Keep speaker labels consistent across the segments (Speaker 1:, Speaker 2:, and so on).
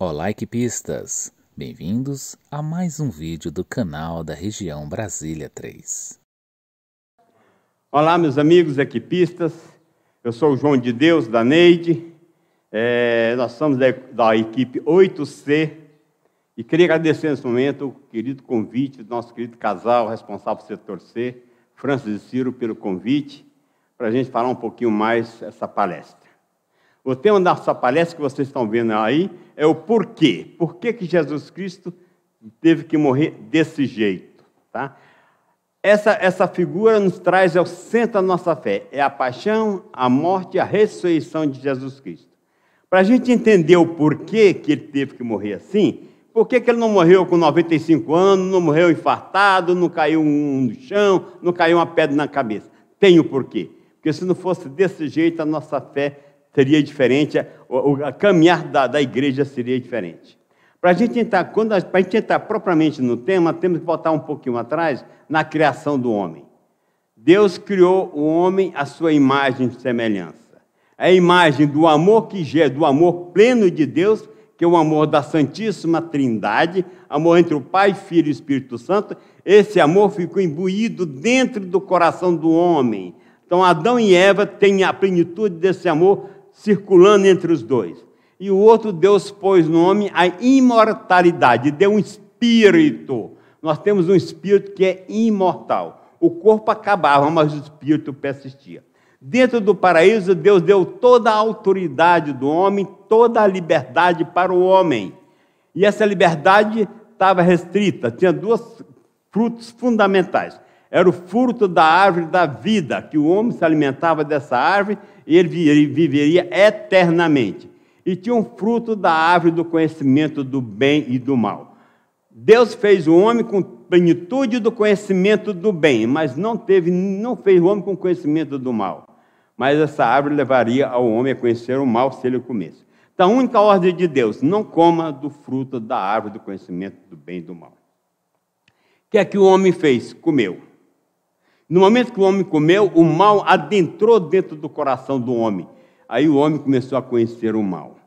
Speaker 1: Olá, equipistas! Bem-vindos a mais um vídeo do canal da região Brasília 3.
Speaker 2: Olá, meus amigos equipistas. Eu sou o João de Deus, da Neide. Nós somos da equipe 8C. E queria agradecer nesse momento o querido convite do nosso querido casal responsável do setor C, Francis e Ciro, pelo convite, para a gente falar um pouquinho mais essa palestra. O tema da nossa palestra que vocês estão vendo aí é o porquê. Por que Jesus Cristo teve que morrer desse jeito? Tá? Essa figura nos traz ao centro da nossa fé. É a paixão, a morte e a ressurreição de Jesus Cristo. Para a gente entender o porquê que ele teve que morrer assim, por que ele não morreu com 95 anos, não morreu infartado, não caiu no chão, não caiu uma pedra na cabeça? Tem o porquê. Porque se não fosse desse jeito, a nossa fé seria diferente, a caminhar da igreja seria diferente. Para a gente entrar propriamente no tema, temos que voltar um pouquinho atrás na criação do homem. Deus criou o homem à sua imagem e semelhança. A imagem do amor do amor pleno de Deus, que é o amor da Santíssima Trindade, amor entre o Pai, Filho e Espírito Santo. Esse amor ficou imbuído dentro do coração do homem. Então, Adão e Eva têm a plenitude desse amor circulando entre os dois. E o outro, Deus pôs no homem a imortalidade, deu um espírito. Nós temos um espírito que é imortal. O corpo acabava, mas o espírito persistia. Dentro do paraíso, Deus deu toda a autoridade do homem, toda a liberdade para o homem. E essa liberdade estava restrita, tinha dois frutos fundamentais. Era o fruto da árvore da vida, que o homem se alimentava dessa árvore e ele viveria eternamente. E tinha um fruto da árvore do conhecimento do bem e do mal. Deus fez o homem com plenitude do conhecimento do bem, mas não fez o homem com conhecimento do mal. Mas essa árvore levaria ao homem a conhecer o mal se ele comesse. Então, a única ordem de Deus, não coma do fruto da árvore do conhecimento do bem e do mal. O que é que o homem fez? Comeu. No momento que o homem comeu, o mal adentrou dentro do coração do homem. Aí o homem começou a conhecer o mal.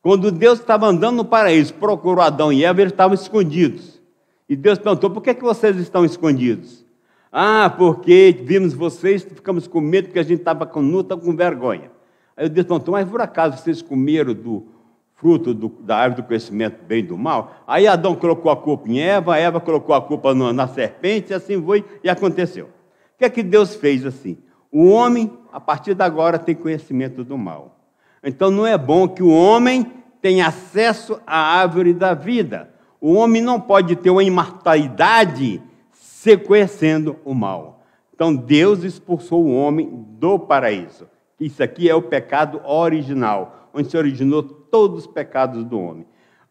Speaker 2: Quando Deus estava andando no paraíso, procurou Adão e Eva, eles estavam escondidos. E Deus perguntou, por que vocês estão escondidos? Ah, porque vimos vocês, ficamos com medo, porque a gente estava com vergonha. Aí Deus perguntou, mas por acaso vocês comeram do fruto da árvore do conhecimento do bem e do mal? Aí Adão colocou a culpa em Eva, Eva colocou a culpa na serpente, e assim foi, e aconteceu. O que é que Deus fez assim? O homem, a partir de agora, tem conhecimento do mal. Então, não é bom que o homem tenha acesso à árvore da vida. O homem não pode ter uma imortalidade se conhecendo o mal. Então, Deus expulsou o homem do paraíso. Isso aqui é o pecado original, onde se originou todos os pecados do homem.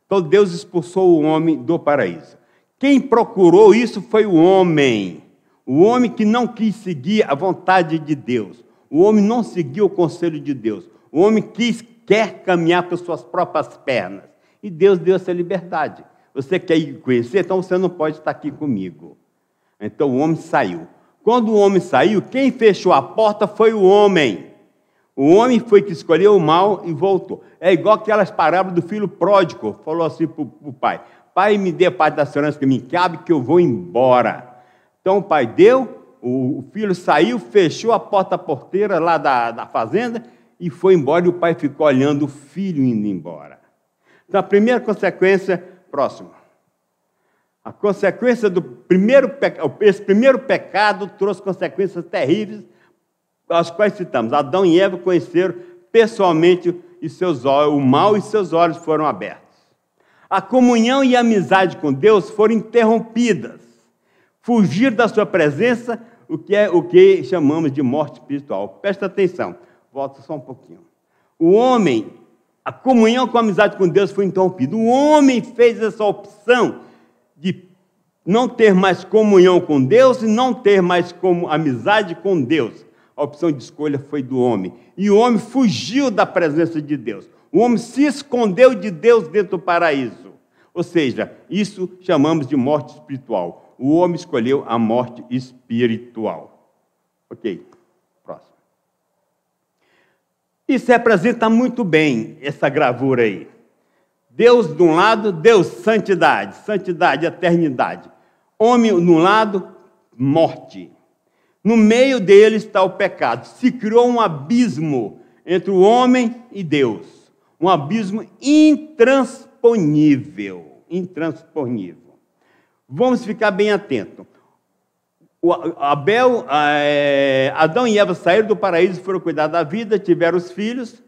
Speaker 2: Então, Deus expulsou o homem do paraíso. Quem procurou isso foi o homem. O homem que não quis seguir a vontade de Deus. O homem não seguiu o conselho de Deus. O homem quer caminhar por suas próprias pernas. E Deus deu essa liberdade. Você quer ir conhecer? Então você não pode estar aqui comigo. Então o homem saiu. Quando o homem saiu, quem fechou a porta foi o homem. O homem foi que escolheu o mal e voltou. É igual aquelas parábolas do filho pródigo. Falou assim para o pai. Pai, me dê a parte da segurança que me cabe, que eu vou embora. Então o pai deu, o filho saiu, fechou a porta-porteira lá da fazenda e foi embora, e o pai ficou olhando o filho indo embora. Então a primeira consequência, próximo. A consequência do esse primeiro pecado trouxe consequências terríveis, as quais citamos. Adão e Eva conheceram pessoalmente o mal e seus olhos foram abertos. A comunhão e a amizade com Deus foram interrompidas. Fugir da sua presença, o que chamamos de morte espiritual. Presta atenção, volta só um pouquinho. O homem, a comunhão com a amizade com Deus foi interrompida. O homem fez essa opção de não ter mais comunhão com Deus e não ter mais amizade com Deus. A opção de escolha foi do homem. E o homem fugiu da presença de Deus. O homem se escondeu de Deus dentro do paraíso. Ou seja, isso chamamos de morte espiritual. O homem escolheu a morte espiritual. Ok, próximo. Isso representa muito bem essa gravura aí. Deus de um lado, Deus santidade, santidade, eternidade. Homem de um lado, morte. No meio dele está o pecado. Se criou um abismo entre o homem e Deus. Um abismo intransponível. Intransponível. Vamos ficar bem atentos. Adão e Eva saíram do paraíso, foram cuidar da vida, tiveram os filhos,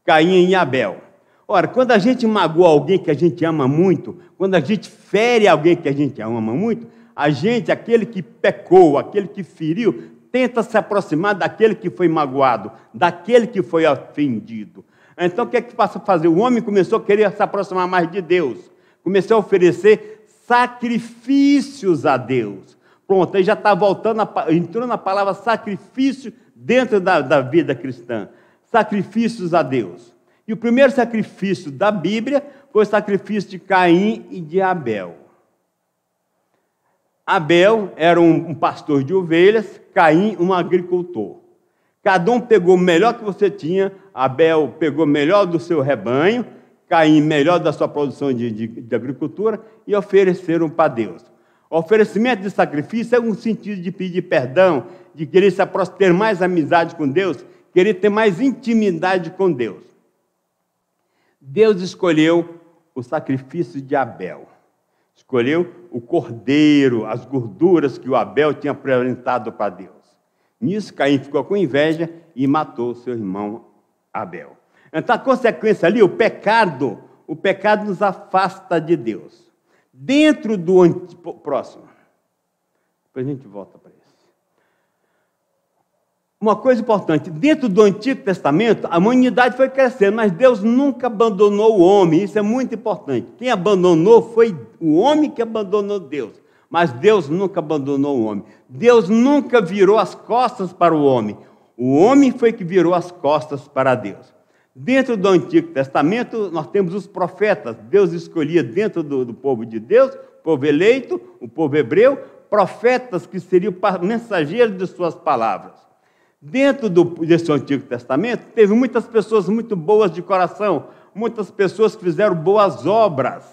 Speaker 2: Caim e Abel. Ora, quando a gente magoa alguém que a gente ama muito, quando a gente fere alguém que a gente ama muito, a gente, aquele que pecou, aquele que feriu, tenta se aproximar daquele que foi magoado, daquele que foi ofendido. Então, o que é que passa a fazer? O homem começou a querer se aproximar mais de Deus, começou a oferecer sacrifícios a Deus. Pronto, aí já está voltando, entrou na palavra sacrifício dentro da vida cristã. Sacrifícios a Deus. E o primeiro sacrifício da Bíblia foi o sacrifício de Caim e de Abel. Abel era um pastor de ovelhas, Caim um agricultor. Cada um pegou o melhor que você tinha, Abel pegou o melhor do seu rebanho, Caim melhor da sua produção de agricultura e ofereceram para Deus. O oferecimento de sacrifício é um sentido de pedir perdão, de querer se aproximar, ter mais amizade com Deus, querer ter mais intimidade com Deus. Deus escolheu o sacrifício de Abel. Escolheu o cordeiro, as gorduras que o Abel tinha apresentado para Deus. Nisso, Caim ficou com inveja e matou seu irmão Abel. Então, a consequência ali, o pecado nos afasta de Deus. Dentro do próximo. Depois a gente volta para isso. Uma coisa importante, dentro do Antigo Testamento, a humanidade foi crescendo, mas Deus nunca abandonou o homem, isso é muito importante. Quem abandonou foi o homem que abandonou Deus, mas Deus nunca abandonou o homem. Deus nunca virou as costas para o homem foi que virou as costas para Deus. Dentro do Antigo Testamento, nós temos os profetas. Deus escolhia dentro do povo de Deus, o povo eleito, o povo hebreu, profetas que seriam mensageiros de suas palavras. Dentro desse Antigo Testamento, teve muitas pessoas muito boas de coração, muitas pessoas que fizeram boas obras,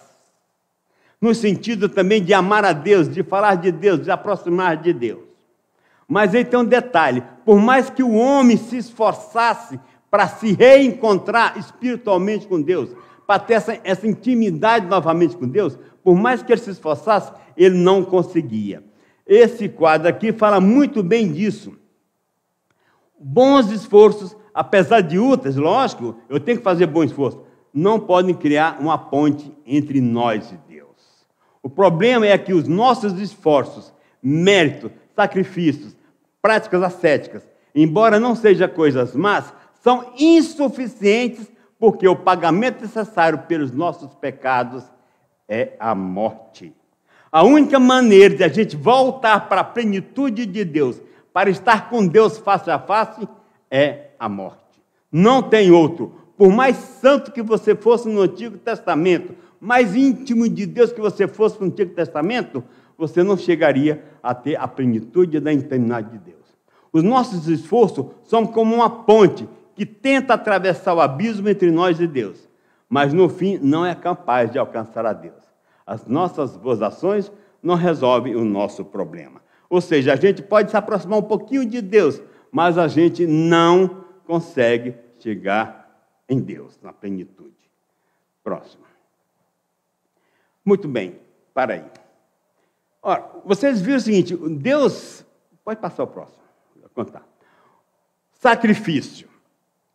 Speaker 2: no sentido também de amar a Deus, de falar de Deus, de aproximar de Deus. Mas aí tem um detalhe, por mais que o homem se esforçasse para se reencontrar espiritualmente com Deus, para ter essa intimidade novamente com Deus, por mais que ele se esforçasse, ele não conseguia. Esse quadro aqui fala muito bem disso. Bons esforços, apesar de úteis, lógico, eu tenho que fazer bom esforço, não podem criar uma ponte entre nós e Deus. O problema é que os nossos esforços, méritos, sacrifícios, práticas ascéticas, embora não sejam coisas más, são insuficientes porque o pagamento necessário pelos nossos pecados é a morte. A única maneira de a gente voltar para a plenitude de Deus, para estar com Deus face a face, é a morte. Não tem outro. Por mais santo que você fosse no Antigo Testamento, mais íntimo de Deus que você fosse no Antigo Testamento, você não chegaria a ter a plenitude da intimidade de Deus. Os nossos esforços são como uma ponte que tenta atravessar o abismo entre nós e Deus, mas no fim não é capaz de alcançar a Deus. As nossas boas ações não resolvem o nosso problema. Ou seja, a gente pode se aproximar um pouquinho de Deus, mas a gente não consegue chegar em Deus, na plenitude. Próximo. Muito bem, para aí. Ora, vocês viram o seguinte, Deus... Pode passar o próximo, vou contar. Sacrifício.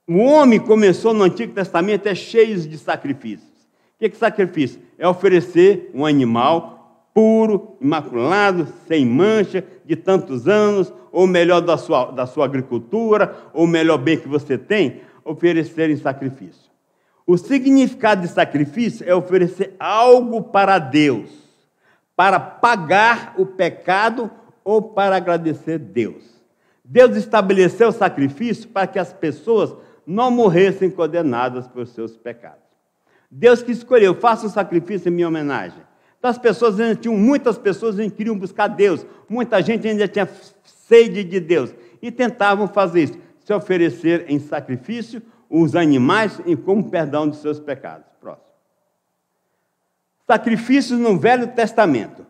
Speaker 2: O homem começou no Antigo Testamento cheio de sacrifícios. O que é sacrifício? É oferecer um animal puro, imaculado, sem mancha, de tantos anos, ou melhor da sua agricultura, ou melhor bem que você tem, oferecer em sacrifício. O significado de sacrifício é oferecer algo para Deus, para pagar o pecado ou para agradecer a Deus. Deus estabeleceu o sacrifício para que as pessoas não morressem condenadas por seus pecados. Deus que escolheu, faça um sacrifício em minha homenagem. Então, muitas pessoas ainda queriam buscar Deus, muita gente ainda tinha sede de Deus, e tentavam fazer isso, se oferecer em sacrifício os animais como perdão de seus pecados. Próximo. Sacrifícios no Velho Testamento.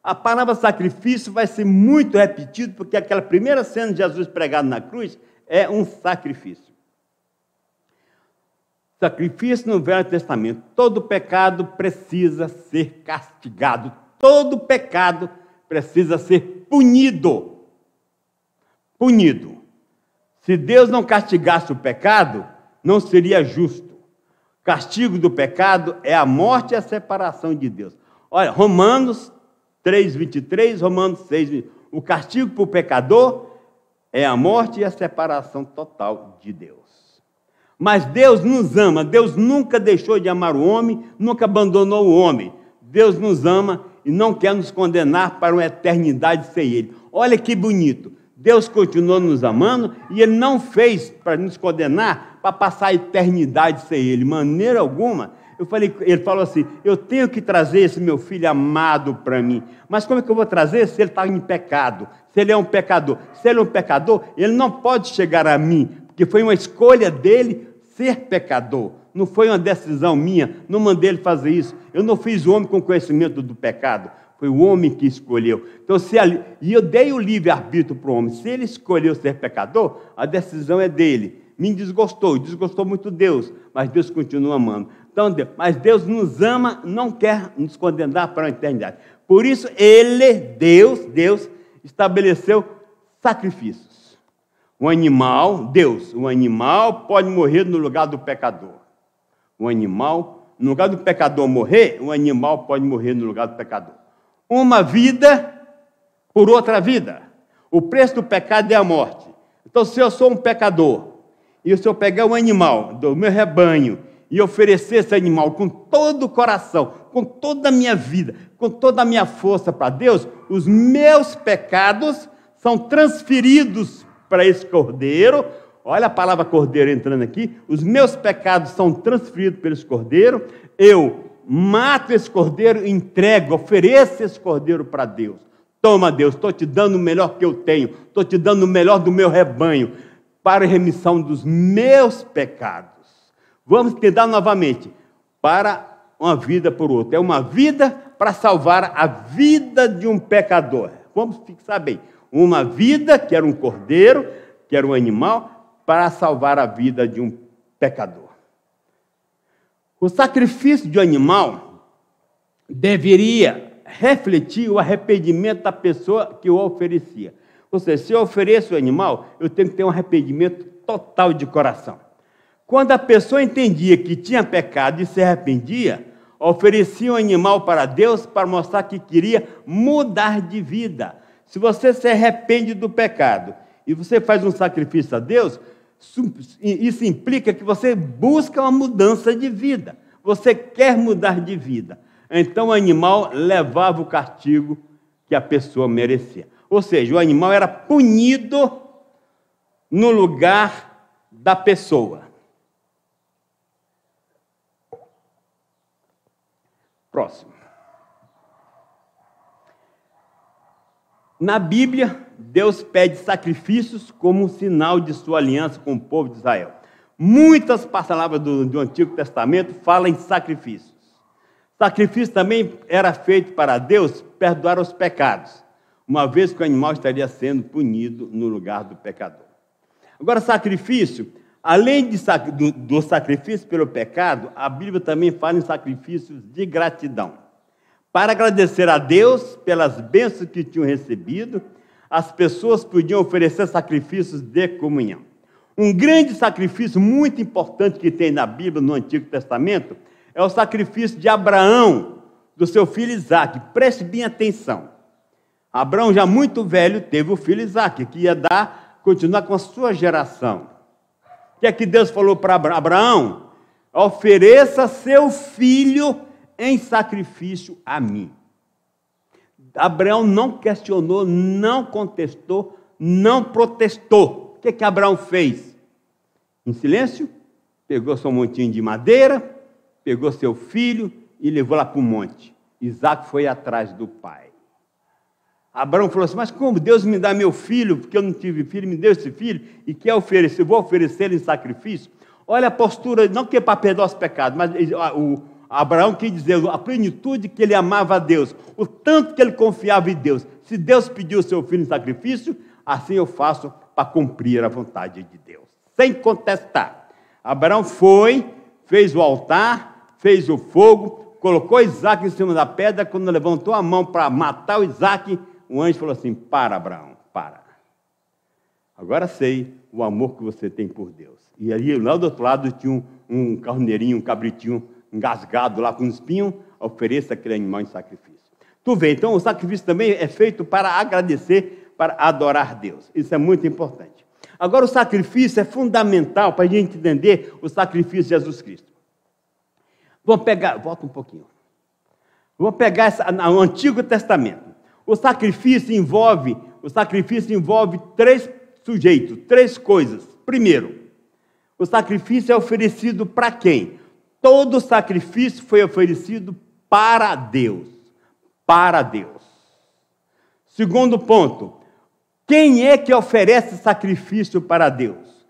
Speaker 2: A palavra sacrifício vai ser muito repetida, porque aquela primeira cena de Jesus pregado na cruz é um sacrifício. Sacrifício no Velho Testamento. Todo pecado precisa ser castigado. Todo pecado precisa ser punido. Punido. Se Deus não castigasse o pecado, não seria justo. O castigo do pecado é a morte e a separação de Deus. Olha, Romanos 3:23, Romanos 6:20. O castigo para o pecador é a morte e a separação total de Deus. Mas Deus nos ama. Deus nunca deixou de amar o homem, nunca abandonou o homem. Deus nos ama e não quer nos condenar para uma eternidade sem Ele. Olha que bonito. Deus continuou nos amando e Ele não fez para nos condenar, para passar a eternidade sem Ele, de maneira alguma. Ele falou assim, eu tenho que trazer esse meu filho amado para mim. Mas como é que eu vou trazer se ele está em pecado? Se ele é um pecador? Se ele é um pecador, ele não pode chegar a mim, porque foi uma escolha dele ser pecador. Não foi uma decisão minha, não mandei ele fazer isso. Eu não fiz o homem com conhecimento do pecado. Foi o homem que escolheu. Então, e eu dei o livre-arbítrio para o homem. Se ele escolheu ser pecador, a decisão é dele. Me desgostou muito Deus, mas Deus continua amando. Então, mas Deus nos ama, não quer nos condenar para a eternidade. Por isso, Deus, estabeleceu sacrifícios. O animal pode morrer no lugar do pecador. No lugar do pecador morrer, o animal pode morrer no lugar do pecador. Uma vida por outra vida. O preço do pecado é a morte. Então, se eu sou um pecador, e se eu pegar um animal do meu rebanho e oferecer esse animal com todo o coração, com toda a minha vida, com toda a minha força para Deus, os meus pecados são transferidos para esse cordeiro. Olha a palavra cordeiro entrando aqui. Os meus pecados são transferidos para esse cordeiro. Eu mato esse cordeiro, entrego, ofereço esse cordeiro para Deus. Toma, Deus, estou te dando o melhor que eu tenho, estou te dando o melhor do meu rebanho, para a remissão dos meus pecados. Vamos tentar novamente. Para uma vida por outra. É uma vida para salvar a vida de um pecador. Vamos fixar bem. Uma vida, que era um cordeiro, que era um animal, para salvar a vida de um pecador. O sacrifício de um animal deveria refletir o arrependimento da pessoa que o oferecia. Ou seja, se eu ofereço o animal, eu tenho que ter um arrependimento total de coração. Quando a pessoa entendia que tinha pecado e se arrependia, oferecia um animal para Deus para mostrar que queria mudar de vida. Se você se arrepende do pecado e você faz um sacrifício a Deus, isso implica que você busca uma mudança de vida. Você quer mudar de vida. Então o animal levava o castigo que a pessoa merecia. Ou seja, o animal era punido no lugar da pessoa. Próximo. Na Bíblia, Deus pede sacrifícios como um sinal de sua aliança com o povo de Israel. Muitas palavras do Antigo Testamento falam em sacrifícios. Sacrifício também era feito para Deus perdoar os pecados, uma vez que o animal estaria sendo punido no lugar do pecador. Agora, sacrifício, além do sacrifício pelo pecado, a Bíblia também fala em sacrifícios de gratidão. Para agradecer a Deus pelas bênçãos que tinham recebido, as pessoas podiam oferecer sacrifícios de comunhão. Um grande sacrifício muito importante que tem na Bíblia, no Antigo Testamento, é o sacrifício de Abraão, do seu filho Isaque. Preste bem atenção. Abraão, já muito velho, teve o filho Isaque, que ia continuar com a sua geração. O que é que Deus falou para Abraão? Ofereça seu filho em sacrifício a mim. Abraão não questionou, não contestou, não protestou. O que é que Abraão fez? Em silêncio, pegou seu montinho de madeira, pegou seu filho e levou lá para o monte. Isaque foi atrás do pai. Abraão falou assim, mas como Deus me dá meu filho, porque eu não tive filho, me deu esse filho, e quer oferecer, vou oferecer ele em sacrifício? Olha a postura, não que é para perdoar os pecados, mas Abraão quis dizer a plenitude que ele amava a Deus, o tanto que ele confiava em Deus. Se Deus pediu o seu filho em sacrifício, assim eu faço para cumprir a vontade de Deus, sem contestar. Abraão foi, fez o altar, fez o fogo, colocou Isaac em cima da pedra. Quando levantou a mão para matar o Isaac, o anjo falou assim: para, Abraão, para. Agora sei o amor que você tem por Deus. E ali, lá do outro lado, tinha um carneirinho, um cabritinho engasgado lá com um espinho. Ofereça aquele animal em sacrifício. Tu vê, então o sacrifício também é feito para agradecer, para adorar Deus. Isso é muito importante. Agora, o sacrifício é fundamental para a gente entender o sacrifício de Jesus Cristo. Vamos pegar, volta um pouquinho. Vamos pegar o Antigo Testamento. O sacrifício envolve três sujeitos, três coisas. Primeiro, o sacrifício é oferecido para quem? Todo sacrifício foi oferecido para Deus. Para Deus. Segundo ponto, quem é que oferece sacrifício para Deus?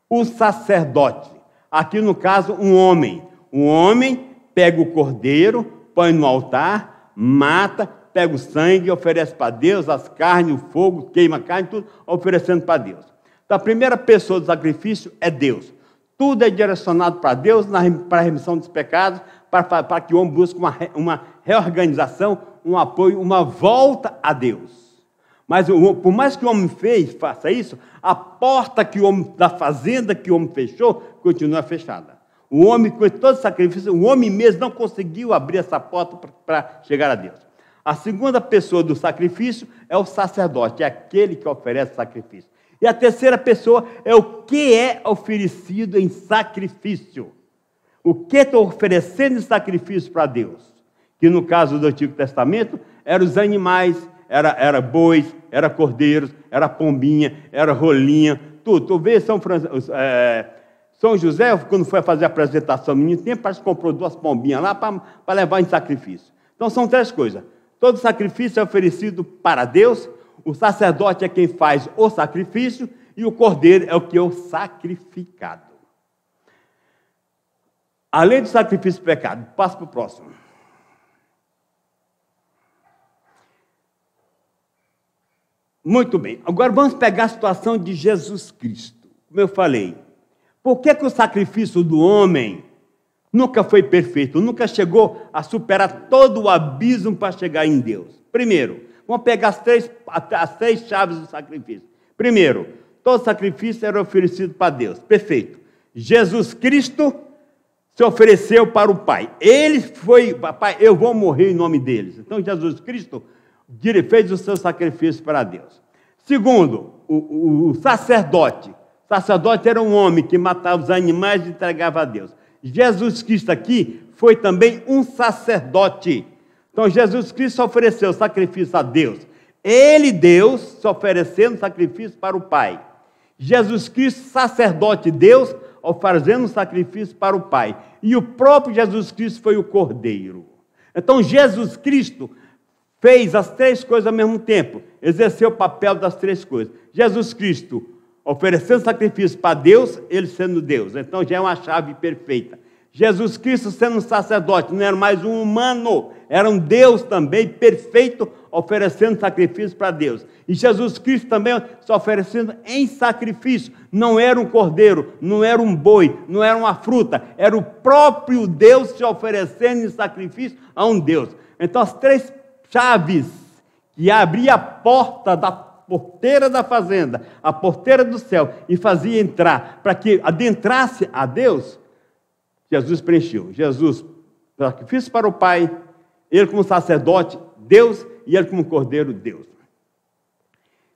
Speaker 2: O sacerdote. Aqui no caso, um homem. Um homem pega o cordeiro, põe no altar, mata, pega o sangue, oferece para Deus, as carnes, o fogo, queima a carne, tudo oferecendo para Deus. Então, a primeira pessoa do sacrifício é Deus. Tudo é direcionado para Deus, para a remissão dos pecados, para que o homem busque uma reorganização, um apoio, uma volta a Deus. Mas por mais que o homem faça isso, a porta da fazenda que o homem fechou, continua fechada. O homem, com todo sacrifício, o homem mesmo não conseguiu abrir essa porta para chegar a Deus. A segunda pessoa do sacrifício é o sacerdote, é aquele que oferece sacrifício. E a terceira pessoa é o que é oferecido em sacrifício. O que estou oferecendo em sacrifício para Deus? Que no caso do Antigo Testamento, eram os animais, era bois, era cordeiros, era pombinha, era rolinha, tudo. Tu vê São José, quando foi fazer a apresentação no menino tempo, parece que comprou 2 pombinhas lá para levar em sacrifício. Então são 3 coisas. Todo sacrifício é oferecido para Deus, o sacerdote é quem faz o sacrifício e o cordeiro é o que é o sacrificado. Além do sacrifício do pecado, passo para o próximo. Muito bem, agora vamos pegar a situação de Jesus Cristo. Como eu falei, por que o sacrifício do homem nunca foi perfeito, nunca chegou a superar todo o abismo para chegar em Deus? Primeiro, vamos pegar as três chaves do sacrifício. Primeiro, todo sacrifício era oferecido para Deus. Perfeito. Jesus Cristo se ofereceu para o Pai. Ele foi, Pai, eu vou morrer em nome deles. Então, Jesus Cristo fez o seu sacrifício para Deus. Segundo, o sacerdote. O sacerdote era um homem que matava os animais e entregava a Deus. Jesus Cristo aqui foi também um sacerdote. Então, Jesus Cristo ofereceu sacrifício a Deus. Ele, Deus, se oferecendo sacrifício para o Pai. Jesus Cristo, sacerdote Deus, oferecendo sacrifício para o Pai. E o próprio Jesus Cristo foi o Cordeiro. Então, Jesus Cristo fez as 3 coisas ao mesmo tempo. Exerceu o papel das 3 coisas. Jesus Cristo oferecendo sacrifício para Deus, ele sendo Deus. Então, já é uma chave perfeita. Jesus Cristo sendo um sacerdote, não era mais um humano, era um Deus também perfeito, oferecendo sacrifício para Deus. E Jesus Cristo também se oferecendo em sacrifício. Não era um cordeiro, não era um boi, não era uma fruta, era o próprio Deus se oferecendo em sacrifício a um Deus. Então, as 3 chaves que abria a porta da porteira da fazenda, a porteira do céu, e fazia entrar, para que adentrasse a Deus, Jesus preencheu. Jesus, sacrifício para o Pai, ele como sacerdote, Deus, e ele como cordeiro, Deus.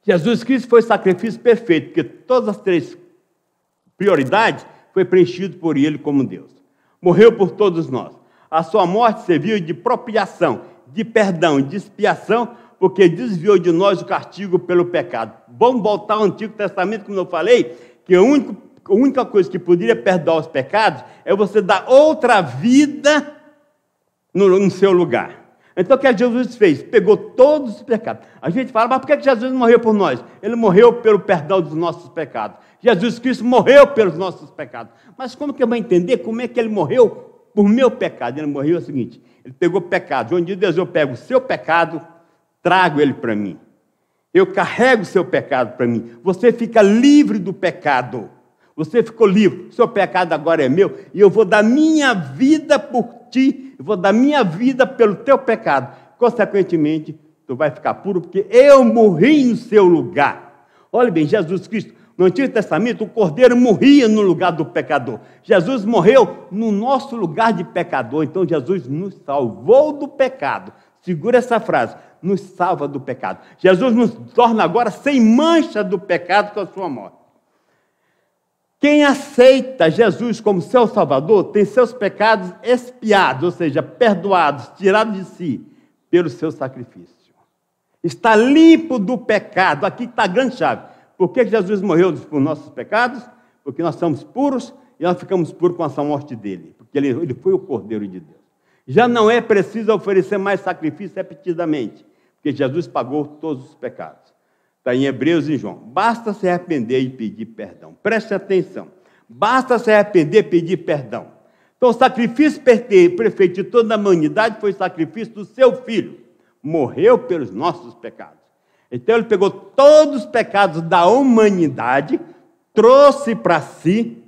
Speaker 2: Jesus Cristo foi sacrifício perfeito, porque todas as 3 prioridades foi preenchido por ele como Deus. Morreu por todos nós. A sua morte serviu de propiação, de perdão, de expiação, porque desviou de nós o castigo pelo pecado. Vamos voltar ao Antigo Testamento, como eu falei, que a única coisa que poderia perdoar os pecados é você dar outra vida no seu lugar. Então, o que Jesus fez? Pegou todos os pecados. A gente fala, mas por que Jesus não morreu por nós? Ele morreu pelo perdão dos nossos pecados. Jesus Cristo morreu pelos nossos pecados. Mas como que eu vou entender como é que ele morreu por meu pecado. Ele morreu é o seguinte, ele pegou pecado. João de Deus, eu pego o seu pecado, trago ele para mim. Eu carrego o seu pecado para mim. Você fica livre do pecado. Você ficou livre. O seu pecado agora é meu. E eu vou dar minha vida por ti. Eu vou dar minha vida pelo teu pecado. Consequentemente, tu vai ficar puro, porque eu morri no seu lugar. Olha bem, Jesus Cristo, no Antigo Testamento, o Cordeiro morria no lugar do pecador. Jesus morreu no nosso lugar de pecador. Então, Jesus nos salvou do pecado. Segura essa frase. Nos salva do pecado. Jesus nos torna agora sem mancha do pecado com a sua morte. Quem aceita Jesus como seu Salvador tem seus pecados expiados, ou seja, perdoados, tirados de si, pelo seu sacrifício. Está limpo do pecado. Aqui está a grande chave. Por que Jesus morreu por nossos pecados? Porque nós somos puros e nós ficamos puros com essa morte dele. Porque ele foi o Cordeiro de Deus. Já não é preciso oferecer mais sacrifício repetidamente, porque Jesus pagou todos os pecados. Está em Hebreus e João. Basta se arrepender e pedir perdão. Preste atenção. Basta se arrepender e pedir perdão. Então, o sacrifício perfeito de toda a humanidade foi o sacrifício do seu Filho. Morreu pelos nossos pecados. Então, ele pegou todos os pecados da humanidade, trouxe para si,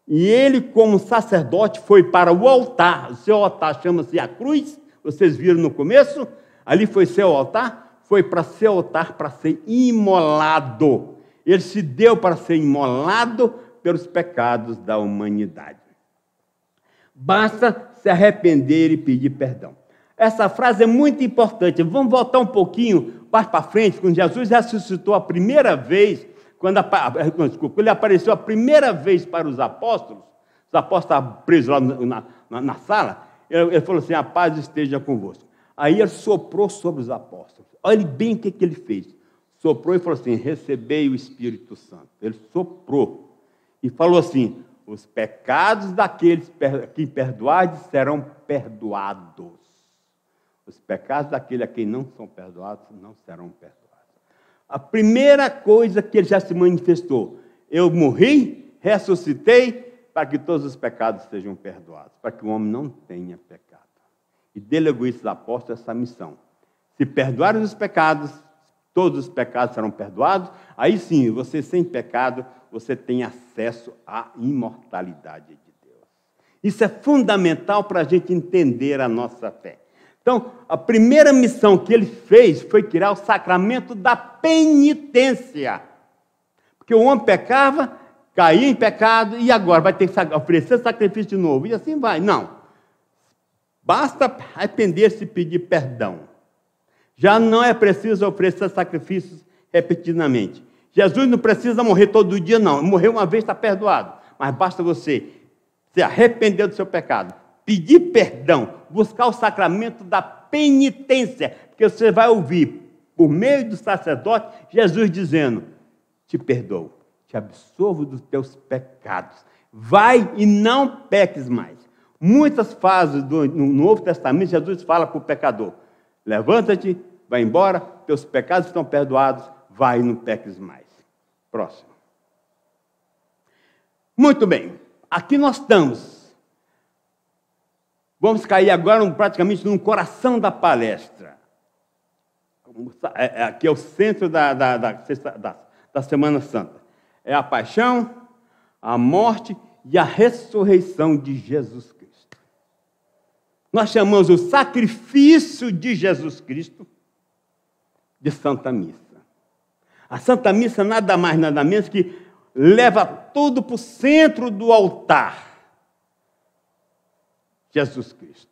Speaker 2: e ele, como sacerdote, foi para o altar. O seu altar chama-se a cruz. Vocês viram no começo? Ali foi seu altar. Foi para seu altar para ser imolado. Ele se deu para ser imolado pelos pecados da humanidade. Basta se arrepender e pedir perdão. Essa frase é muito importante. Vamos voltar um pouquinho mais para frente, quando Jesus ressuscitou a primeira vez, quando ele apareceu a primeira vez para os apóstolos estavam presos lá na sala, ele falou assim, a paz esteja convosco. Aí ele soprou sobre os apóstolos. Olhe bem o que ele fez. Soprou e falou assim, recebei o Espírito Santo. Ele soprou e falou assim, os pecados daqueles que perdoardes serão perdoados. Os pecados daqueles a quem não são perdoados não serão perdoados. A primeira coisa que ele já se manifestou, eu morri, ressuscitei, para que todos os pecados sejam perdoados, para que o homem não tenha pecado. E delegou esses apóstolos essa missão. Se perdoarem os pecados, todos os pecados serão perdoados, aí sim, você sem pecado, você tem acesso à imortalidade de Deus. Isso é fundamental para a gente entender a nossa fé. Então, a primeira missão que ele fez foi criar o sacramento da penitência. Porque o homem pecava, caía em pecado, e agora vai ter que oferecer sacrifício de novo. E assim vai. Não. Basta arrepender-se e pedir perdão. Já não é preciso oferecer sacrifícios repetidamente. Jesus não precisa morrer todo dia, não. Morrer uma vez está perdoado. Mas basta você se arrepender do seu pecado, pedir perdão, buscar o sacramento da penitência, porque você vai ouvir, por meio do sacerdote, Jesus dizendo, te perdoo, te absolvo dos teus pecados, vai e não peques mais. Muitas fases no Novo Testamento, Jesus fala para o pecador, levanta-te, vai embora, teus pecados estão perdoados, vai e não peques mais. Próximo. Muito bem, aqui nós estamos. Vamos cair agora praticamente no coração da palestra. Aqui é o centro da Semana Santa. É a paixão, a morte e a ressurreição de Jesus Cristo. Nós chamamos o sacrifício de Jesus Cristo de Santa Missa. A Santa Missa nada mais, nada menos que leva tudo para o centro do altar. Jesus Cristo.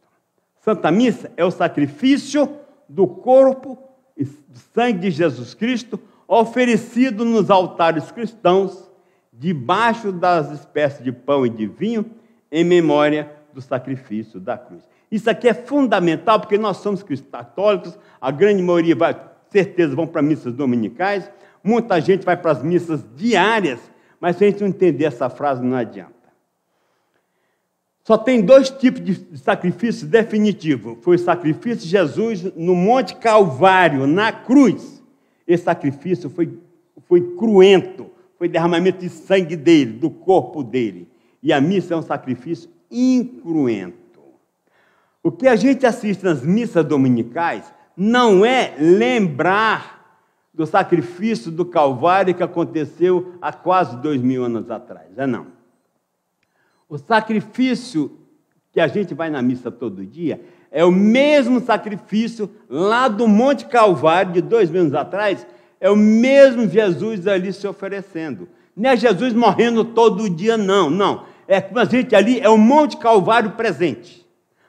Speaker 2: Santa Missa é o sacrifício do corpo e do sangue de Jesus Cristo oferecido nos altares cristãos debaixo das espécies de pão e de vinho em memória do sacrifício da cruz. Isso aqui é fundamental porque nós somos católicos, a grande maioria certeza vão para missas dominicais, muita gente vai para as missas diárias, mas se a gente não entender essa frase não adianta. Só tem dois tipos de sacrifício definitivo. Foi o sacrifício de Jesus no Monte Calvário, na cruz. Esse sacrifício foi cruento, foi derramamento de sangue dele, do corpo dele. E a missa é um sacrifício incruento. O que a gente assiste nas missas dominicais não é lembrar do sacrifício do Calvário que aconteceu há quase 2000 anos atrás. Não. O sacrifício que a gente vai na missa todo dia é o mesmo sacrifício lá do Monte Calvário de 2000 anos atrás, é o mesmo Jesus ali se oferecendo. Não é Jesus morrendo todo dia, não. É que a gente ali é o Monte Calvário presente.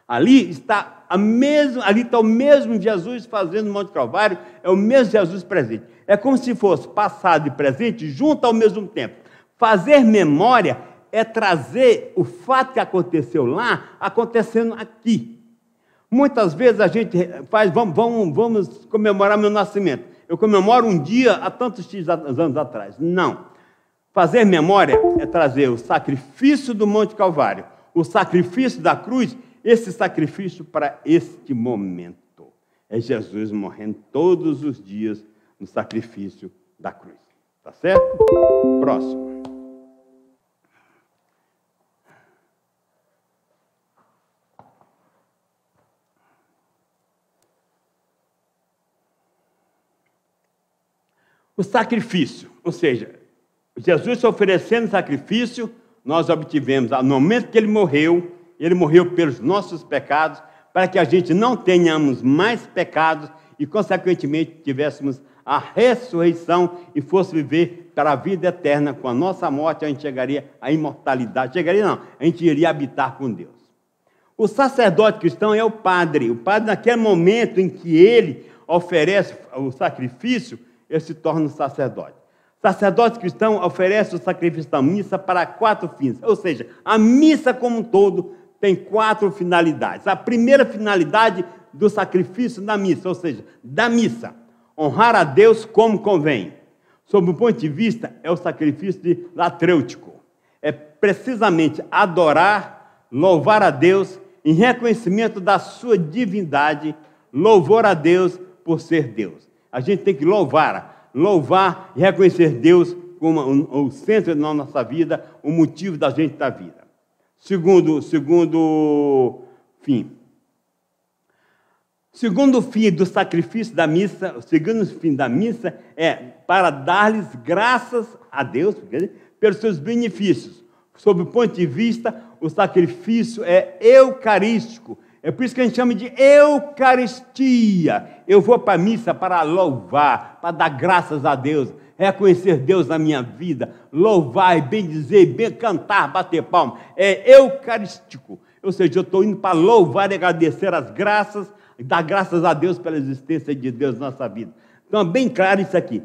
Speaker 2: Ali está o mesmo Jesus fazendo o Monte Calvário, é o mesmo Jesus presente. É como se fosse passado e presente junto ao mesmo tempo. Fazer memória é trazer o fato que aconteceu lá, acontecendo aqui. Muitas vezes a gente faz, vamos comemorar meu nascimento. Eu comemoro um dia há tantos anos atrás. Não. Fazer memória é trazer o sacrifício do Monte Calvário, o sacrifício da cruz, esse sacrifício para este momento. É Jesus morrendo todos os dias no sacrifício da cruz. Tá certo? Próximo. O sacrifício, ou seja, Jesus se oferecendo sacrifício, nós obtivemos, no momento que ele morreu pelos nossos pecados, para que a gente não tenhamos mais pecados e, consequentemente, tivéssemos a ressurreição e fosse viver para a vida eterna. Com a nossa morte, a gente chegaria à imortalidade. A gente iria habitar com Deus. O sacerdote cristão é o padre. O padre, naquele momento em que ele oferece o sacrifício, ele se torna um sacerdote. O sacerdote cristão oferece o sacrifício da missa para 4 fins. Ou seja, a missa como um todo tem 4 finalidades. A primeira finalidade do sacrifício da missa, ou seja, da missa, honrar a Deus como convém. Sob o ponto de vista, é o sacrifício de latrêutico. É precisamente adorar, louvar a Deus em reconhecimento da sua divindade, louvor a Deus por ser Deus. A gente tem que louvar e reconhecer Deus como o centro da nossa vida, o motivo da gente da vida. Segundo fim. Segundo fim do sacrifício da missa, o segundo fim da missa é para dar-lhes graças a Deus pelos seus benefícios. Sob o ponto de vista, o sacrifício é eucarístico. É por isso que a gente chama de Eucaristia. Eu vou para a missa para louvar, para dar graças a Deus, reconhecer Deus na minha vida, louvar e bendizer, cantar, bater palma. É eucarístico. Ou seja, eu estou indo para louvar e agradecer as graças, e dar graças a Deus pela existência de Deus na nossa vida. Então, é bem claro isso aqui.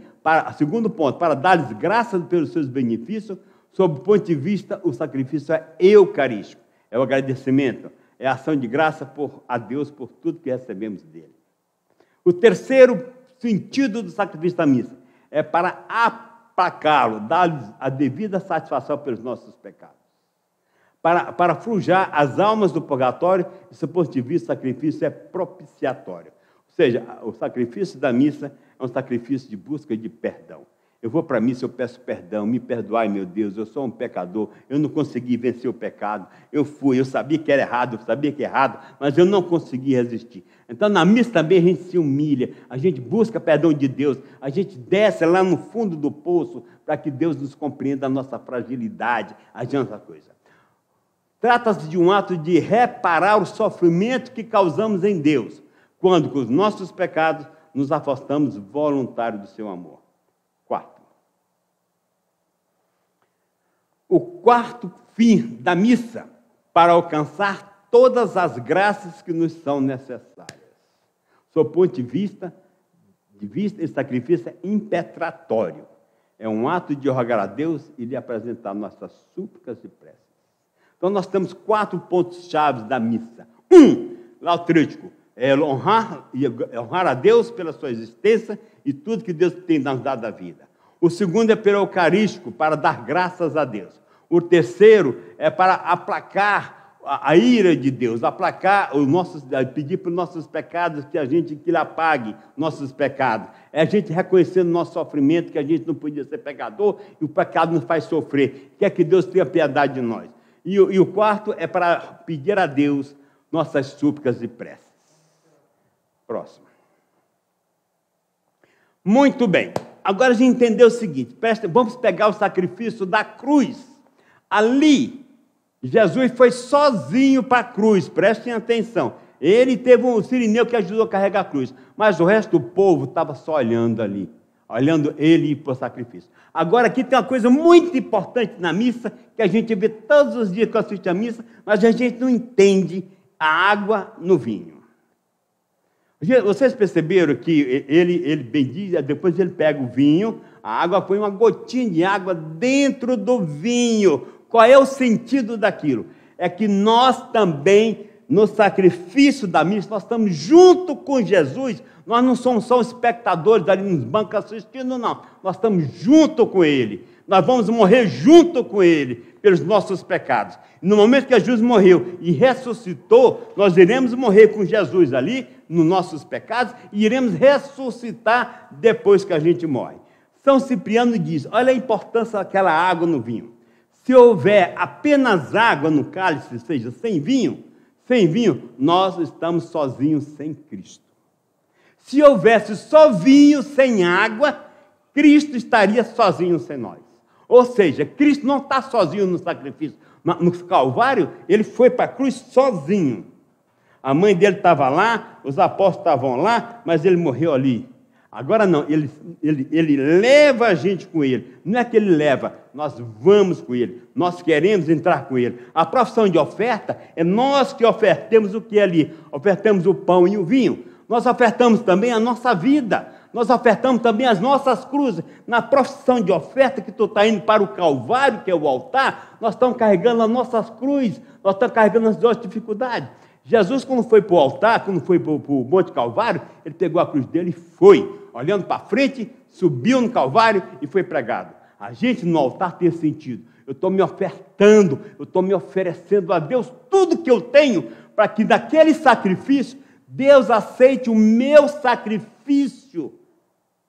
Speaker 2: Segundo ponto, para dar-lhes graças pelos seus benefícios, sob o ponto de vista, o sacrifício é eucarístico. É o agradecimento. É a ação de graça a Deus por tudo que recebemos dele. O terceiro sentido do sacrifício da missa é para aplacá-lo, dar-lhes a devida satisfação pelos nossos pecados. Para frujar as almas do purgatório, esse ponto de vista, o sacrifício é propiciatório. Ou seja, o sacrifício da missa é um sacrifício de busca de perdão. Eu vou para a missa, eu peço perdão, me perdoai, meu Deus, eu sou um pecador, eu não consegui vencer o pecado, eu sabia que era errado, mas eu não consegui resistir. Então, na missa também a gente se humilha, a gente busca perdão de Deus, a gente desce lá no fundo do poço para que Deus nos compreenda a nossa fragilidade, a nossa coisa. Trata-se de um ato de reparar o sofrimento que causamos em Deus, quando com os nossos pecados nos afastamos voluntários do seu amor. O quarto fim da missa, para alcançar todas as graças que nos são necessárias. Sob o ponto de vista, esse sacrifício é impetratório. É um ato de rogar a Deus e de apresentar nossas súplicas e preces. Então, nós temos 4 pontos-chave da missa. Lautrítico, é honrar a Deus pela sua existência e tudo que Deus tem nos dado à vida. O segundo é pelo eucarístico, para dar graças a Deus. O terceiro é para aplacar a ira de Deus, pedir para os nossos pecados que Ele apague nossos pecados. É a gente reconhecendo o nosso sofrimento, que a gente não podia ser pecador, e o pecado nos faz sofrer. Quer que Deus tenha piedade de nós. E o quarto é para pedir a Deus nossas súplicas e preces. Próximo. Muito bem. Agora a gente entendeu o seguinte, vamos pegar o sacrifício da cruz. Ali, Jesus foi sozinho para a cruz, prestem atenção. Ele teve um sirineu que ajudou a carregar a cruz, mas o resto do povo estava só olhando ali, olhando ele para o sacrifício. Agora aqui tem uma coisa muito importante na missa, que a gente vê todos os dias que assiste a missa, mas a gente não entende a água no vinho. Vocês perceberam que ele bendiz, depois ele pega o vinho, a água põe uma gotinha de água dentro do vinho. Qual é o sentido daquilo? É que nós também, no sacrifício da missa, nós estamos junto com Jesus, nós não somos só espectadores ali nos bancos assistindo, não. Nós estamos junto com Ele. Nós vamos morrer junto com Ele pelos nossos pecados. No momento que Jesus morreu e ressuscitou, nós iremos morrer com Jesus ali, nos nossos pecados, e iremos ressuscitar depois que a gente morre. São Cipriano diz, olha a importância daquela água no vinho. Se houver apenas água no cálice, ou seja, sem vinho, nós estamos sozinhos sem Cristo. Se houvesse só vinho sem água, Cristo estaria sozinho sem nós. Ou seja, Cristo não está sozinho no sacrifício. No Calvário, ele foi para a cruz sozinho. A mãe dele estava lá, os apóstolos estavam lá, mas ele morreu ali. Agora não, ele leva a gente com ele. Não é que ele leva, nós vamos com ele. Nós queremos entrar com ele. A profissão de oferta é nós que ofertemos o que é ali. Ofertamos o pão e o vinho. Nós ofertamos também a nossa vida. Nós ofertamos também as nossas cruzes. Na profissão de oferta, que tu está indo para o Calvário, que é o altar, nós estamos carregando as nossas cruzes, nós estamos carregando as nossas dificuldades. Jesus, quando foi para o altar, quando foi para o Monte Calvário, ele pegou a cruz dele e foi, olhando para frente, subiu no Calvário e foi pregado. A gente no altar tem sentido. Eu estou me ofertando, eu estou me oferecendo a Deus tudo que eu tenho, para que daquele sacrifício, Deus aceite o meu sacrifício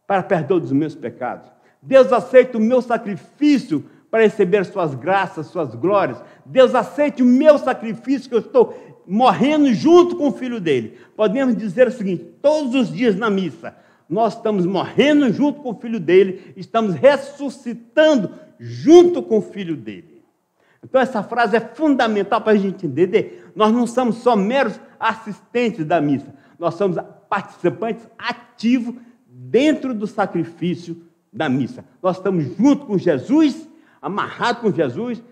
Speaker 2: para perdão dos meus pecados. Deus aceita o meu sacrifício para receber suas graças, suas glórias. Deus aceite o meu sacrifício, que eu estou morrendo junto com o Filho dele. Podemos dizer o seguinte, todos os dias na missa, nós estamos morrendo junto com o Filho dele, estamos ressuscitando junto com o Filho dele. Então essa frase é fundamental para a gente entender. Nós não somos só meros assistentes da missa, nós somos participantes ativos dentro do sacrifício da missa. Nós estamos junto com Jesus, amarrados com Jesus,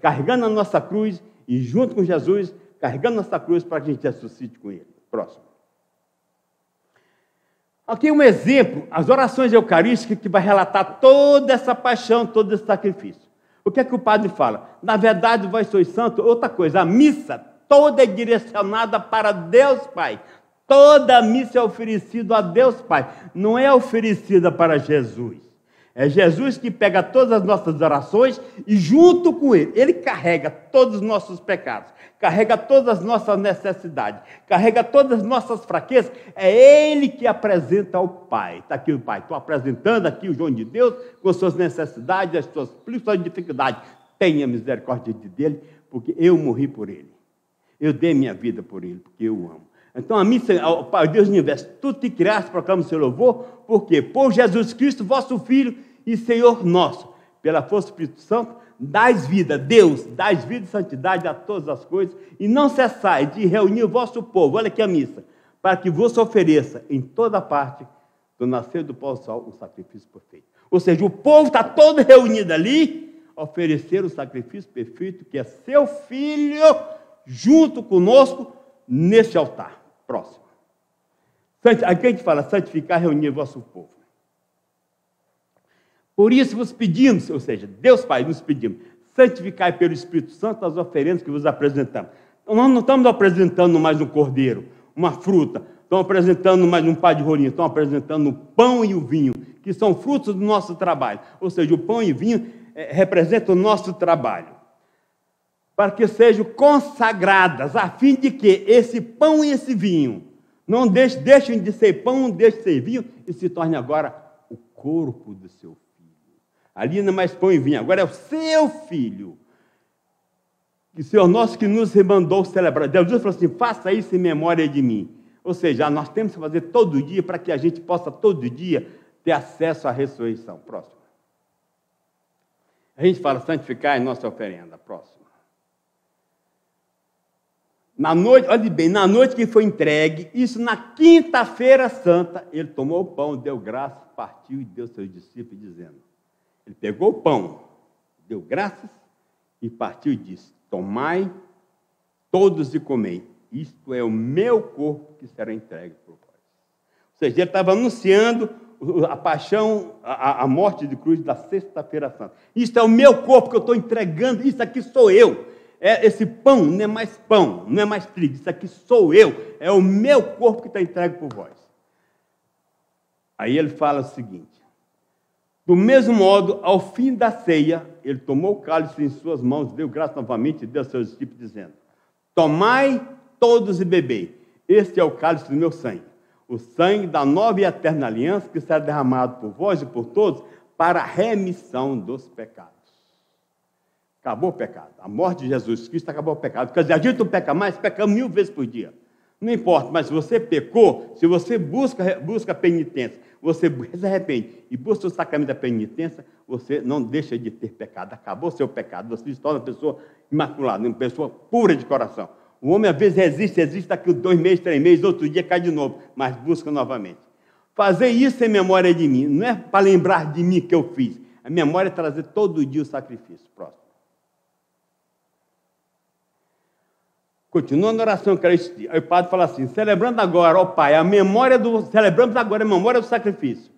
Speaker 2: carregando a nossa cruz, e junto com Jesus, carregando a nossa cruz para que a gente ressuscite com ele. Próximo. Aqui um exemplo, as orações eucarísticas, que vai relatar toda essa paixão, todo esse sacrifício. O que é que o padre fala? Na verdade, vós sois santo. Outra coisa, a missa toda é direcionada para Deus Pai. Toda a missa é oferecida a Deus Pai. Não é oferecida para Jesus. É Jesus que pega todas as nossas orações e junto com ele carrega todos os nossos pecados, carrega todas as nossas necessidades, carrega todas as nossas fraquezas. É ele que apresenta ao Pai. Está aqui o Pai, estou apresentando aqui o João de Deus com as suas necessidades, as suas dificuldades. Tenha misericórdia dele, porque eu morri por ele. Eu dei minha vida por ele, porque eu o amo. Então a missa, Pai Deus do universo, tu te criaste, proclama o seu louvor, por quê? Por Jesus Cristo, vosso Filho e Senhor nosso, pela força do Espírito Santo, dás vida, Deus, dás vida e santidade a todas as coisas, e não cessai de reunir o vosso povo, olha aqui a missa, para que vos ofereça em toda parte, do nascer do pôr do sol, um sacrifício perfeito. Ou seja, o povo está todo reunido ali, a oferecer o sacrifício perfeito, que é seu Filho, junto conosco, neste altar. Próximo. Aqui a gente fala, santificar, reunir o vosso povo. Por isso vos pedimos, ou seja, Deus Pai nos pedimos, santificai pelo Espírito Santo as oferendas que vos apresentamos. Então, nós não estamos apresentando mais um cordeiro, uma fruta, estamos apresentando mais um pá de rolinho, estamos apresentando o pão e o vinho, que são frutos do nosso trabalho. Ou seja, o pão e o vinho representam o nosso trabalho. Para que sejam consagradas, a fim de que esse pão e esse vinho não deixem de ser pão, não deixem de ser vinho, e se torne agora o corpo do seu filho. Ali não é mais pão e vinho, agora é o seu filho. que o Senhor nosso que nos mandou celebrar. Jesus falou assim, faça isso em memória de mim. Ou seja, nós temos que fazer todo dia para que a gente possa todo dia ter acesso à ressurreição. Próximo. A gente fala santificar em nossa oferenda. Próximo. Na noite, olha bem, na noite que foi entregue, isso na quinta-feira santa, ele tomou o pão, deu graças, partiu e deu aos seus discípulos, dizendo, ele pegou o pão, deu graças e partiu e disse, tomai todos e comei, isto é o meu corpo que será entregue por vós. Ou seja, ele estava anunciando a paixão, a morte de cruz da sexta-feira santa. Isto é o meu corpo que eu estou entregando, isso aqui sou eu. Esse pão não é mais pão, não é mais trigo, isso aqui sou eu, é o meu corpo que está entregue por vós. Aí ele fala o seguinte, do mesmo modo, ao fim da ceia, ele tomou o cálice em suas mãos, deu graça novamente e deu aos seus discípulos, dizendo, tomai todos e bebei, este é o cálice do meu sangue, o sangue da nova e eterna aliança, que será derramado por vós e por todos, para a remissão dos pecados. Acabou o pecado. A morte de Jesus Cristo acabou o pecado. Porque a gente não peca mais, peca 1000 vezes por dia. Não importa, mas se você pecou, se você busca penitência, você se arrepende e busca o sacramento da penitência, você não deixa de ter pecado. Acabou o seu pecado. Você se torna uma pessoa imaculada, uma pessoa pura de coração. O homem às vezes resiste daqui 2 meses, 3 meses, outro dia cai de novo, mas busca novamente. Fazer isso em memória de mim, não é para lembrar de mim que eu fiz. A memória é trazer todo dia o sacrifício. Próximo. Continuando a oração que era esse dia. Aí o padre fala assim, celebrando agora, ó Pai, celebramos agora a memória do sacrifício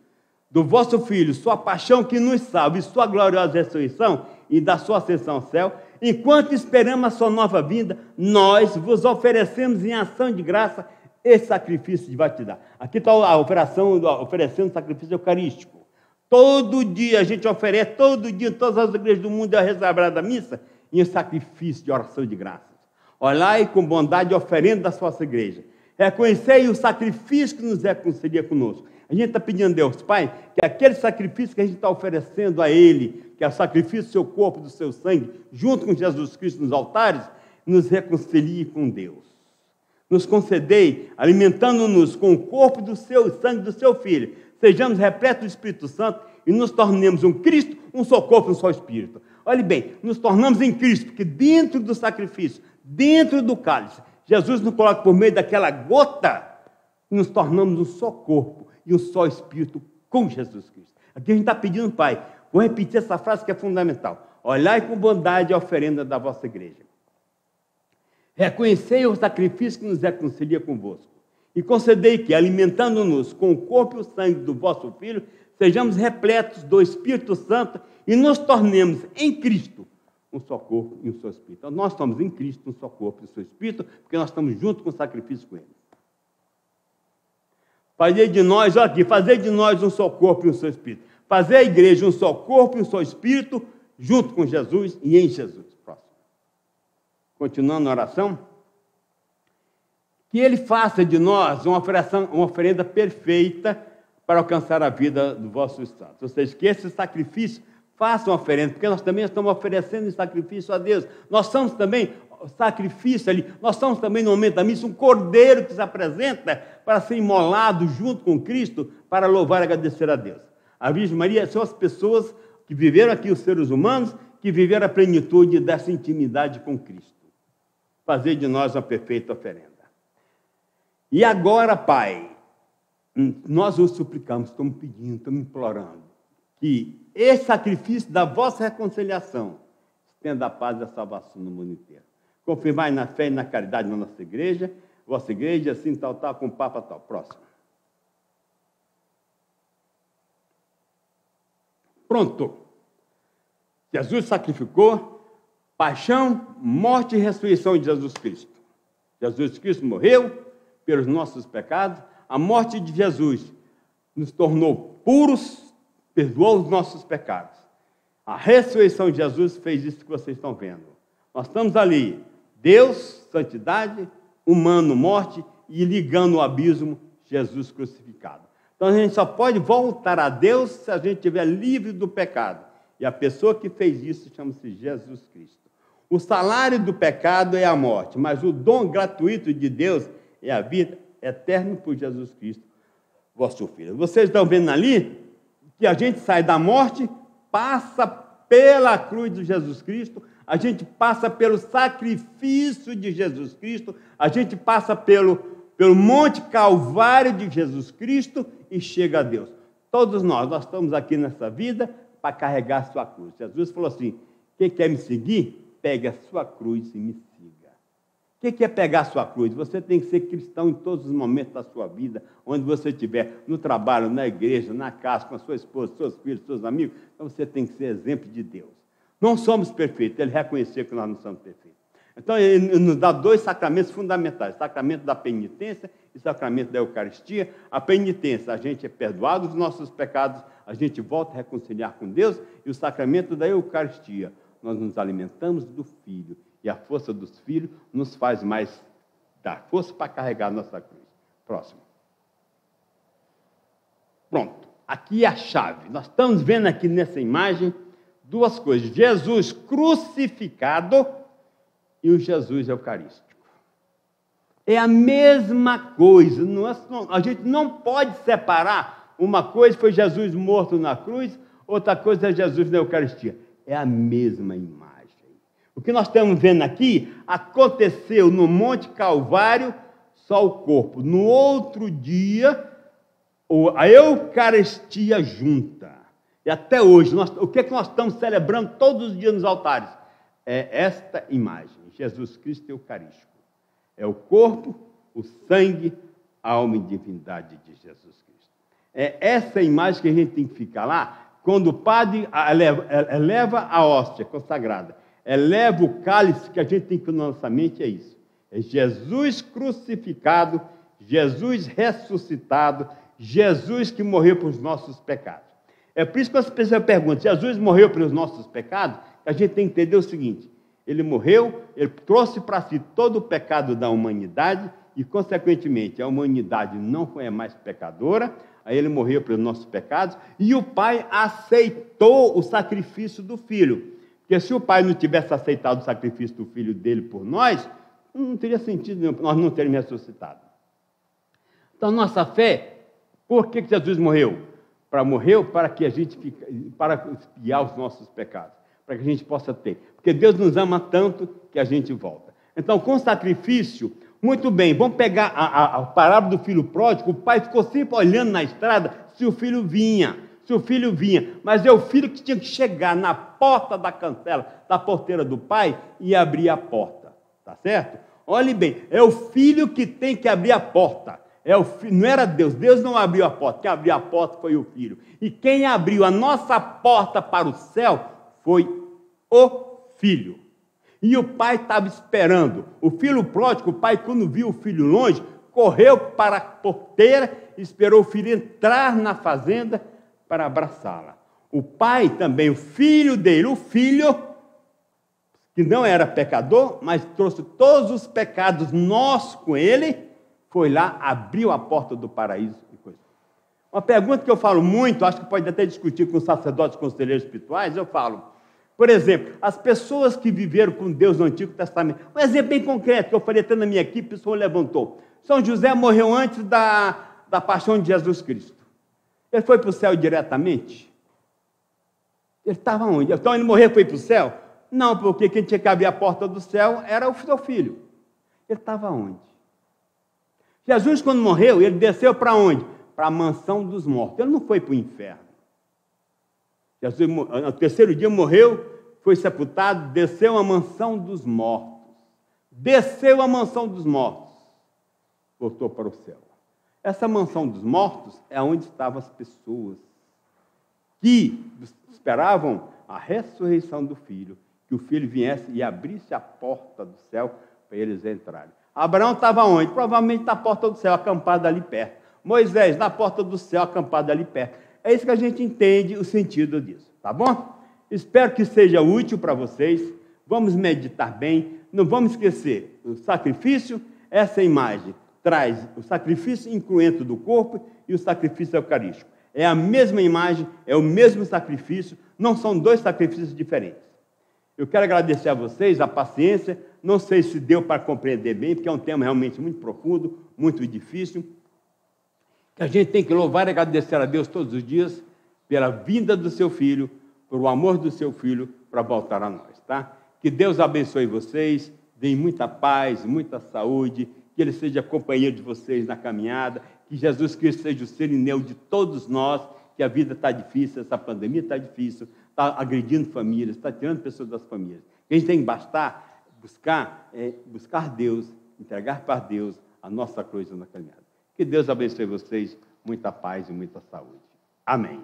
Speaker 2: do vosso Filho, sua paixão que nos salva e sua gloriosa ressurreição e da sua ascensão ao céu, enquanto esperamos a sua nova vinda, nós vos oferecemos em ação de graça esse sacrifício de batizar. Aqui está a oferecendo sacrifício eucarístico. Todo dia a gente oferece, todo dia em todas as igrejas do mundo é a receber missa em sacrifício de oração de graça. Olhai com bondade a oferenda da vossa igreja. Reconhecei o sacrifício que nos reconcilia conosco. A gente está pedindo a Deus, Pai, que aquele sacrifício que a gente está oferecendo a Ele, que é o sacrifício do seu corpo, do seu sangue, junto com Jesus Cristo nos altares, nos reconcilie com Deus. Nos concedei, alimentando-nos com o corpo do seu sangue do seu Filho, sejamos repletos do Espírito Santo e nos tornemos um Cristo, um só corpo, um só Espírito. Olhe bem, nos tornamos em Cristo, porque dentro do sacrifício, dentro do cálice, Jesus nos coloca por meio daquela gota, nos tornamos um só corpo e um só Espírito com Jesus Cristo. Aqui a gente está pedindo, Pai, vou repetir essa frase que é fundamental. Olhai com bondade a oferenda da vossa igreja. Reconhecei o sacrifício que nos reconcilia convosco. E concedei que, alimentando-nos com o corpo e o sangue do vosso Filho, sejamos repletos do Espírito Santo e nos tornemos em Cristo um só corpo e um só Espírito. Então, nós estamos em Cristo, um só corpo e um só Espírito, porque nós estamos juntos com o sacrifício com Ele. Fazer de nós, olha aqui, fazer de nós um só corpo e um só Espírito. Fazer a igreja um só corpo e um só Espírito, junto com Jesus e em Jesus. Próximo. Continuando a oração. Que Ele faça de nós uma oferenda perfeita para alcançar a vida do vosso santos. Ou seja, que esse sacrifício faça uma oferenda, porque nós também estamos oferecendo esse sacrifício a Deus. Nós somos também sacrifício ali, nós somos também no momento da missa um cordeiro que se apresenta para ser imolado junto com Cristo, para louvar e agradecer a Deus. A Virgem Maria são as pessoas que viveram aqui, os seres humanos, que viveram a plenitude dessa intimidade com Cristo. Fazer de nós uma perfeita oferenda. E agora, Pai, nós os suplicamos, estamos pedindo, estamos implorando, que esse sacrifício da vossa reconciliação estenda a paz e a salvação no mundo inteiro. Confirmai na fé e na caridade na nossa igreja, vossa igreja, assim, tal, com o Papa, tal. Próximo. Pronto. Jesus sacrificou, paixão, morte e ressurreição de Jesus Cristo. Jesus Cristo morreu pelos nossos pecados, a morte de Jesus nos tornou puros, perdoou os nossos pecados. A ressurreição de Jesus fez isso que vocês estão vendo. Nós estamos ali, Deus, santidade, humano, morte, e ligando o abismo, Jesus crucificado. Então a gente só pode voltar a Deus se a gente estiver livre do pecado. E a pessoa que fez isso chama-se Jesus Cristo. O salário do pecado é a morte, mas o dom gratuito de Deus é a vida eterna por Jesus Cristo, vosso Filho. Vocês estão vendo ali que a gente sai da morte, passa pela cruz de Jesus Cristo, a gente passa pelo sacrifício de Jesus Cristo, a gente passa pelo Monte Calvário de Jesus Cristo e chega a Deus. Todos nós estamos aqui nessa vida para carregar a sua cruz. Jesus falou assim: quem quer me seguir, pegue a sua cruz e me siga. O que é pegar a sua cruz? Você tem que ser cristão em todos os momentos da sua vida, onde você estiver, no trabalho, na igreja, na casa, com a sua esposa, seus filhos, seus amigos. Então você tem que ser exemplo de Deus. Não somos perfeitos, ele reconheceu que nós não somos perfeitos. Então ele nos dá dois sacramentos fundamentais: o sacramento da penitência e o sacramento da Eucaristia. A penitência, a gente é perdoado dos nossos pecados, a gente volta a reconciliar com Deus. E o sacramento da Eucaristia, nós nos alimentamos do Filho, e a força dos filhos nos faz mais dar força para carregar a nossa cruz. Próximo. Pronto. Aqui é a chave. Nós estamos vendo aqui nessa imagem duas coisas: Jesus crucificado e o Jesus eucarístico. É a mesma coisa. A gente não pode separar. Uma coisa foi Jesus morto na cruz, outra coisa é Jesus na Eucaristia. É a mesma imagem. O que nós estamos vendo aqui aconteceu no Monte Calvário, só o corpo. No outro dia, a Eucaristia junta. E até hoje, o que nós estamos celebrando todos os dias nos altares? É esta imagem, Jesus Cristo Eucarístico. É o corpo, o sangue, a alma e divindade de Jesus Cristo. É essa imagem que a gente tem que ficar lá, quando o padre eleva a hóstia consagrada, eleva o cálice, que a gente tem que ter na nossa mente, é isso. É Jesus crucificado, Jesus ressuscitado, Jesus que morreu pelos nossos pecados. É por isso que as pessoas perguntam: Jesus morreu pelos nossos pecados? A gente tem que entender o seguinte: ele morreu, ele trouxe para si todo o pecado da humanidade e, consequentemente, a humanidade não é mais pecadora. Aí ele morreu pelos nossos pecados e o Pai aceitou o sacrifício do Filho. Porque se o Pai não tivesse aceitado o sacrifício do Filho dele por nós, não teria sentido nenhum, nós não teríamos ressuscitado. Então, nossa fé, por que Jesus morreu? Morreu para que a gente para expiar os nossos pecados, para que a gente possa ter. Porque Deus nos ama tanto que a gente volta. Então, com sacrifício, muito bem, vamos pegar a parábola do filho pródigo. O pai ficou sempre olhando na estrada se o filho vinha, mas é o filho que tinha que chegar na porta da cancela, da porteira do pai e abrir a porta, tá certo? Olhe bem, é o filho que tem que abrir a porta. Não era Deus, Deus não abriu a porta, quem abriu a porta foi o Filho. E quem abriu a nossa porta para o céu foi o Filho. E o pai estava esperando. O filho pródigo, o pai, quando viu o filho longe, correu para a porteira, esperou o filho entrar na fazenda para abraçá-la. O pai também, o filho dele, o filho, que não era pecador, mas trouxe todos os pecados nossos com ele, foi lá, abriu a porta do paraíso e coisa. Uma pergunta que eu falo muito, acho que pode até discutir com os sacerdotes conselheiros espirituais, eu falo, por exemplo, as pessoas que viveram com Deus no Antigo Testamento, um exemplo bem concreto, que eu falei até na minha equipe, o pessoal levantou. São José morreu antes da paixão de Jesus Cristo. Ele foi para o céu diretamente? Ele estava onde? Então ele morreu e foi para o céu? Não, porque quem tinha que abrir a porta do céu era o seu filho. Ele estava onde? Jesus, quando morreu, ele desceu para onde? Para a mansão dos mortos. Ele não foi para o inferno. Jesus, no terceiro dia, morreu, foi sepultado, desceu à mansão dos mortos. Desceu à mansão dos mortos. Voltou para o céu. Essa mansão dos mortos é onde estavam as pessoas que esperavam a ressurreição do Filho, que o Filho viesse e abrisse a porta do céu para eles entrarem. Abraão estava onde? Provavelmente na porta do céu, acampado ali perto. Moisés, na porta do céu, acampado ali perto. É isso que a gente entende o sentido disso, tá bom? Espero que seja útil para vocês. Vamos meditar bem. Não vamos esquecer o sacrifício. Essa imagem traz o sacrifício incruento do corpo e o sacrifício eucarístico. É a mesma imagem, é o mesmo sacrifício, não são dois sacrifícios diferentes. Eu quero agradecer a vocês a paciência. Não sei se deu para compreender bem, porque é um tema realmente muito profundo, muito difícil, que a gente tem que louvar e agradecer a Deus todos os dias pela vinda do seu filho, por o amor do seu filho para voltar a nós, tá? Que Deus abençoe vocês, dê muita paz, muita saúde, que Ele seja companheiro de vocês na caminhada, que Jesus Cristo seja o sereneu de todos nós, que a vida está difícil, essa pandemia está difícil, está agredindo famílias, está tirando pessoas das famílias. A gente tem que buscar Deus, entregar para Deus a nossa cruz na caminhada. Que Deus abençoe vocês, muita paz e muita saúde. Amém.